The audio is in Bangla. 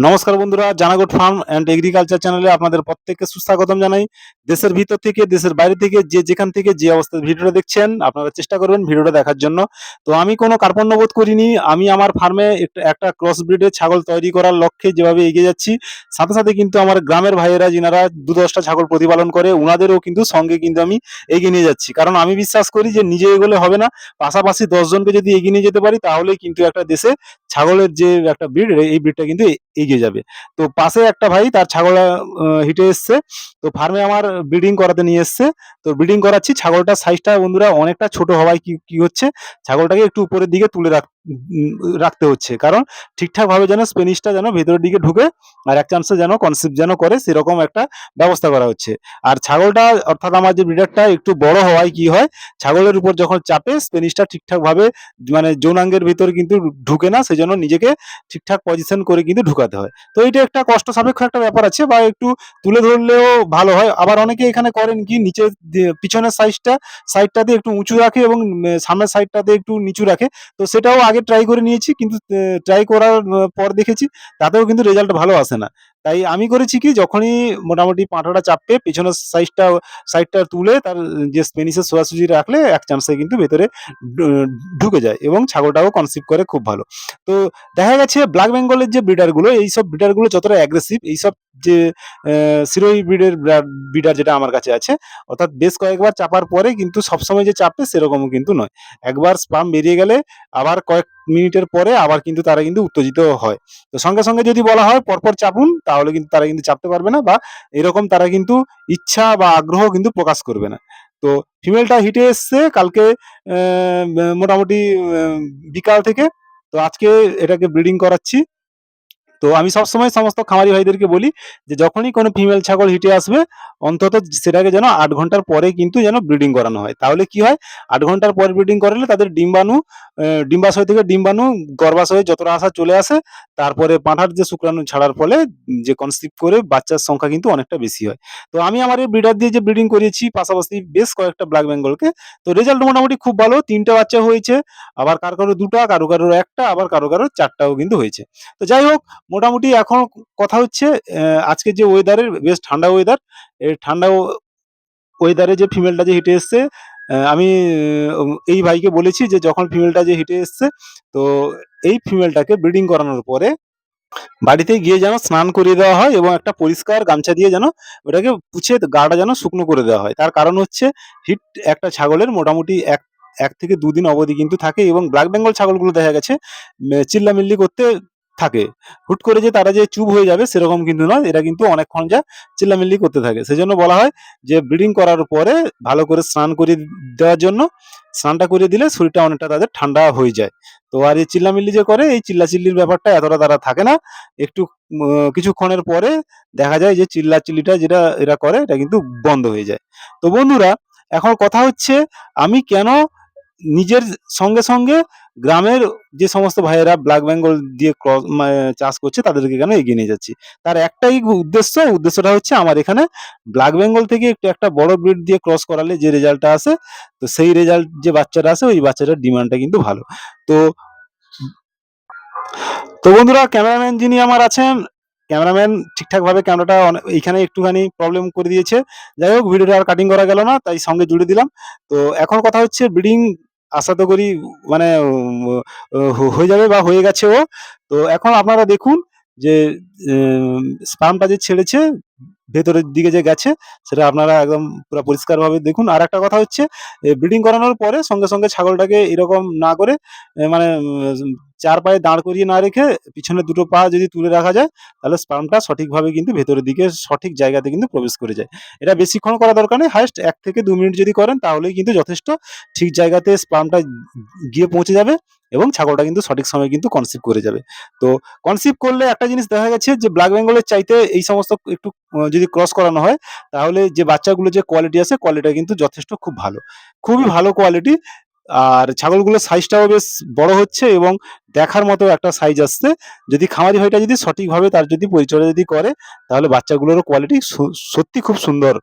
নমস্কার বন্ধুরা, জানাগোট ফার্ম অ্যান্ড এগ্রিকালচার চ্যানেলে আপনাদের প্রত্যেককে সুস্বাগতম জানাই। দেশের ভিতর থেকে, দেশের বাইরে থেকে, যে যেখান থেকে যে অবস্থায় ভিডিওটা দেখছেন, আপনারা চেষ্টা করবেন ভিডিওটা দেখার জন্য। তো আমি কোনো কার্পণ্য বোধ করিনি। আমি আমার ফার্মে একটা ক্রস ব্রিডের ছাগল তৈরি করার লক্ষ্যে যেভাবে এগিয়ে যাচ্ছি, সাথে সাথে কিন্তু আমার গ্রামের ভাইয়েরা যিনারা ২-১০টা ছাগল প্রতিপালন করে, উনাদেরও কিন্তু সঙ্গে কিন্তু আমি এগিয়ে নিয়ে যাচ্ছি। কারণ আমি বিশ্বাস করি যে নিজে এগোলে হবে না, পাশাপাশি ১০ জনকে যদি এগিয়ে নিয়ে যেতে পারি, তাহলেই কিন্তু একটা দেশে ছাগলের যে একটা ব্রিড, এই ব্রিডটা কিন্তু এগিয়ে যাবে। তো পাশে একটা ভাই তার ছাগল হিটে এসছে। তো ফার্মে আমার ব্রিডিং করাতে নিয়ে এসছে। তো ব্রিডিং করাচ্ছি। ছাগলটার সাইজটা বন্ধুরা অনেকটা ছোট হওয়ায় কি হচ্ছে, ছাগলটাকে একটু উপরের দিকে তুলে রাখতে হচ্ছে। কারণ ঠিকঠাকভাবে যেন স্প্যানিশটা যেন ভেতরের দিকে ঢুকে আর এক চান্সে যেন কনসিভ যেন করে, সেরকম একটা ব্যবস্থা করা হচ্ছে। আর ছাগলটা, অর্থাৎ আমার যে ব্রিডারটা একটু বড় হওয়ায় কি হয়, ছাগলের উপর যখন চাপে স্প্যানিশটা ঠিকঠাকভাবে মানে যৌনাঙ্গের ভিতর কিন্তু ঢুকে না, সেজন্য নিজেকে ঠিকঠাক পজিশন করে কিন্তু ঢুকাতে হয়। তো এটা একটা কষ্ট সাপেক্ষ একটা ব্যাপার আছে, বা একটু তুলে ধরলেও ভালো হয়। আবার অনেকে এখানে করেন কি, নিচের পিছনের সাইডটাতে একটু উঁচু রাখে এবং সামনের সাইডটাতে একটু নিচু রাখে। তো সেটাও আগে ট্রাই করে নিয়েছি, কিন্তু ট্রাই করার পর দেখেছি তাতেও কিন্তু রেজাল্ট ভালো আসে না। তাই আমি করেছি কি, যখনই মোটামুটি পাঁঠাটা চাপবে পিছনের সাইডটা তুলে তার যে স্পেনিসের সোজাসুজি রাখলে এক চান্সে কিন্তু ভেতরে ঢুকে যায় এবং ছাগলটাও কনসিভ করে খুব ভালো। তো দেখা গেছে ব্ল্যাক বেঙ্গলের যে ব্রিডারগুলো, এইসব ব্রিডারগুলো যতটা অ্যাগ্রেসিভ, এইসব যে সিরোহি ব্রিডার যেটা আমার কাছে আছে, অর্থাৎ বেশ কয়েকবার চাপার পরে কিন্তু সবসময় যে চাপবে সেরকমও কিন্তু নয়। একবার স্পাম বেরিয়ে গেলে আবার কয়েক মিনিটের পরে আবার কিন্তু তারা কিন্তু উত্তেজিত হয়। তো সঙ্গে সঙ্গে যদি বলা হয় পরপর চাপুন, তাহলে কিন্তু তারা কিন্তু চাপতে পারবে না, বা এরকম তারা কিন্তু ইচ্ছা বা আগ্রহ কিন্তু প্রকাশ করবে না। তো ফিমেলটা হিটে এসছে কালকে মোটামুটি বিকাল থেকে। তো আজকে এটাকে ব্রিডিং করাচ্ছি। তো আমি সবসময় সমস্ত খামারি ভাইদেরকে বলি যে যখনই কোনো ফিমেল ছাগল হিটে আসবে, অন্তত সেটাকে যেন ৮ ঘন্টার পরে কিন্তু যেন ব্রিডিং করানো হয়। তাহলে কি হয়, ৮ ঘন্টার পরে ব্রিডিং করালে তাদের ডিম্বাশয় থেকে ডিম্বাণু গর্ভাশয়ে যতটা আসা চলে আসে। তারপরে পাঁঠার যে শুক্রাণু ছাড়ার ফলে যে কনসিভ করে বাচ্চার সংখ্যা কিন্তু অনেকটা বেশি হয়। তো আমি আমার এই ব্রিডার দিয়ে যে ব্রিডিং করিয়েছি, পাশাপাশি বেশ কয়েকটা ব্ল্যাক বেঙ্গলকে, তো রেজাল্ট মোটামুটি খুব ভালো। ৩ টে বাচ্চা হয়েছে। আবার কারো ২ টা, কারো ১ টা, আবার কারো ৪ টাও কিন্তু হয়েছে। তো যাই হোক, মোটামুটি এখন কথা হচ্ছে, আজকে যে ওয়েদারের বেশ ঠান্ডা ওয়েদার, এই ঠান্ডা ওয়েদারে যে ফিমেলটা যে হিটে এসছে, আমি এই ভাইকে বলেছি যে যখন ফিমেলটা যে হিটে এসছে, তো এই ফিমেলটাকে ব্রিডিং করানোর পরে বাড়িতে গিয়ে যেন স্নান করিয়ে দেওয়া হয় এবং একটা পরিষ্কার গামছা দিয়ে যেন ওটাকে পুছে গাটা যেন শুকনো করে দেওয়া হয়। তার কারণ হচ্ছে, হিট একটা ছাগলের মোটামুটি এক থেকে ২ দিন অবধি কিন্তু থাকে, এবং ব্ল্যাক বেঙ্গল ছাগলগুলো দেখা গেছে চিল্লামিল্লি করতে থাকে। হুট করে যে তারা যে চুপ হয়ে যাবে সেরকম কিন্তু নয়। এরা কিন্তু অনেকক্ষণ চিল্লামিল্লি করতে থাকে। সেজন্য বলা হয় যে ব্রিডিং করার পরে ভালো করে স্নান করিয়ে দেওয়ার জন্য। স্নানটা করিয়ে দিলে শরীরটা অনেকটা তাদের ঠান্ডা হয়ে যায়। তো আর এই চিল্লামিল্লি যে করে, এই চিল্লাচিল্লির ব্যাপারটা এতটা তারা থাকে না। একটু কিছুক্ষণের পরে দেখা যায় যে চিল্লাচিল্লিটা যেটা এরা করে, এটা কিন্তু বন্ধ হয়ে যায়। তো বন্ধুরা, এখন কথা হচ্ছে, আমি কেন নিজের সঙ্গে গ্রামের যে সমস্ত ভাইয়েরা ব্ল্যাক বেঙ্গল দিয়ে চাষ করছে তাদেরকে কেন এগিয়ে নিয়ে যাচ্ছি? তার একটাই উদ্দেশ্যটা হচ্ছে, আমার এখানে ব্ল্যাক বেঙ্গল থেকে একটু একটা বড় ব্রিড দিয়ে ক্রস করালে যে রেজাল্টটা আসে, তো সেই রেজাল্ট যে বাচ্চাটা আসে, ওই বাচ্চাটার ডিমান্ডটা কিন্তু ভালো। তো তো বন্ধুরা, ক্যামেরাম্যান যিনি আমার আছেন, ক্যামেরাম্যান ঠিকঠাকভাবে ক্যামেরাটা এইখানে একটুখানি প্রবলেম করে দিয়েছে। যাই হোক, ভিডিওটা আর কাটিং করা গেল না, তাই সঙ্গে জুড়ে দিলাম। তো এখন কথা হচ্ছে, ব্রিডিং আশা তো করি মানে হয়ে যাবে বা হয়ে গেছে ও। তো এখন আপনারা দেখুন যে স্পার্মটা যে ছেড়েছে, ভেতরের দিকে যে গেছে, সেটা আপনারা একদম পুরা পরিষ্কারভাবে দেখুন। আর একটা কথা হচ্ছে, ব্রিডিং করানোর পরে সঙ্গে ছাগলটাকে এরকম না করে, মানে ৪ পায়ে দাঁড় করিয়ে না রেখে পিছনের ২ টো পা যদি তুলে রাখা যায়, তাহলে স্পার্মটা সঠিকভাবে কিন্তু ভেতরের দিকে সঠিক জায়গাতে কিন্তু প্রবেশ করে যায়। এটা বেশিক্ষণ করা দরকার নেই। হাইয়েস্ট ১ থেকে ২ মিনিট যদি করেন, তাহলেই কিন্তু যথেষ্ট। ঠিক জায়গাতে স্পার্মটা গিয়ে পৌঁছে যাবে এবং ছাগলটা কিন্তু সঠিক সময়ে কিন্তু কনসিভ করে যাবে। তো কনসিভ করলে একটা জিনিস দেখা গেছে যে ব্ল্যাক বেঙ্গলের চাইতে এই সমস্ত একটু যদি ক্রস করানো হয়, তাহলে যে বাচ্চাগুলো যে কোয়ালিটি আছে, কোয়ালিটিটা কিন্তু যথেষ্ট খুব ভালো। খুবই ভালো কোয়ালিটি। আর ছাগলগুলোর সাইজটাও বেশ বড় হচ্ছে এবং দেখার মতো একটা সাইজ আসছে। যদি খামারি ভাইটা যদি সঠিকভাবে তার যদি পরিচর্যা যদি করে, তাহলে বাচ্চাগুলোরও কোয়ালিটি সত্যি খুব সুন্দর